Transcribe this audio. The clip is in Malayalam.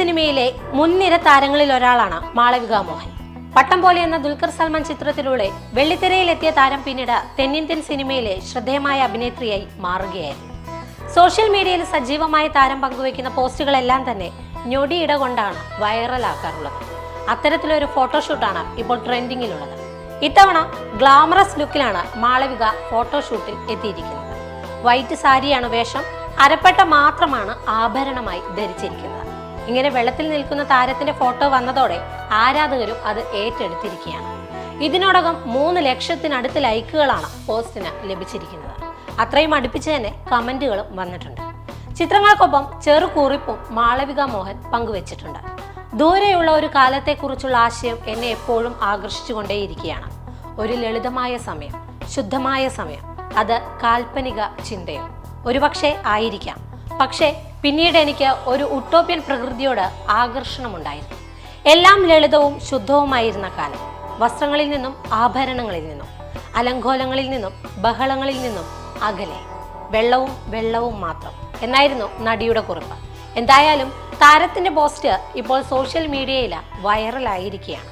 സിനിമയിലെ മുൻനിര താരങ്ങളിൽ ഒരാളാണ് മാളവിക മോഹൻ. പട്ടം പോലെ എന്ന ദുൽഖർ സൽമാൻ ചിത്രത്തിലൂടെ വെള്ളിത്തിരയിലെത്തിയ താരം പിന്നീട് തെന്നിന്ത്യൻ സിനിമയിലെ ശ്രദ്ധേയമായ അഭിനേത്രിയായി മാറുകയായിരുന്നു. സോഷ്യൽ മീഡിയയിൽ സജീവമായ താരം പങ്കുവയ്ക്കുന്ന പോസ്റ്റുകളെല്ലാം തന്നെ ഞൊടിയിട കൊണ്ടാണ് വൈറലാക്കാറുള്ളത്. അത്തരത്തിലൊരു ഫോട്ടോഷൂട്ടാണ് ഇപ്പോൾ ട്രെൻഡിങ്ങിലുള്ളത്. ഇത്തവണ ഗ്ലാമറസ് ലുക്കിലാണ് മാളവിക ഫോട്ടോഷൂട്ടിൽ എത്തിയിരിക്കുന്നത്. വൈറ്റ് സാരിയാണ് വേഷം, അരപ്പട്ട മാത്രമാണ് ആഭരണമായി ധരിച്ചിരിക്കുന്നത്. ഇങ്ങനെ വെള്ളത്തിൽ നിൽക്കുന്ന താരത്തിന്റെ ഫോട്ടോ വന്നതോടെ ആരാധകരും അത് ഏറ്റെടുത്തിരിക്കുകയാണ്. ഇതിനോടകം 3 ലക്ഷത്തിനടുത്ത് ലൈക്കുകളാണ് പോസ്റ്റിന് ലഭിച്ചിരിക്കുന്നത്. അത്രയും അടുപ്പിച്ച് തന്നെ കമന്റുകളും വന്നിട്ടുണ്ട്. ചിത്രങ്ങൾക്കൊപ്പം ചെറു കുറിപ്പും മാളവിക മോഹൻ പങ്കുവച്ചിട്ടുണ്ട്. ദൂരെയുള്ള ഒരു കാലത്തെക്കുറിച്ചുള്ള ആശയം എന്നെ എപ്പോഴും ആകർഷിച്ചുകൊണ്ടേയിരിക്കുകയാണ്. ഒരു ലളിതമായ സമയം, ശുദ്ധമായ സമയം, അത് കാൽപ്പനിക ചിന്തയോ ഒരുപക്ഷെ ആയിരിക്കാം. പക്ഷേ പിന്നീട് എനിക്ക് ഒരു ഉട്ടോപ്യൻ പ്രകൃതിയോട് ആകർഷണമുണ്ടായിരുന്നു. എല്ലാം ലളിതവും ശുദ്ധവുമായിരുന്ന കാലം. വസ്ത്രങ്ങളിൽ നിന്നും ആഭരണങ്ങളിൽ നിന്നും അലങ്കോലങ്ങളിൽ നിന്നും ബഹളങ്ങളിൽ നിന്നും അകലെ, വെള്ളവും മാത്രം എന്നായിരുന്നു നടിയുടെ കുറിപ്പ്. എന്തായാലും താരത്തിന്റെ പോസ്റ്റ് ഇപ്പോൾ സോഷ്യൽ മീഡിയയിൽ വൈറലായിരിക്കുകയാണ്.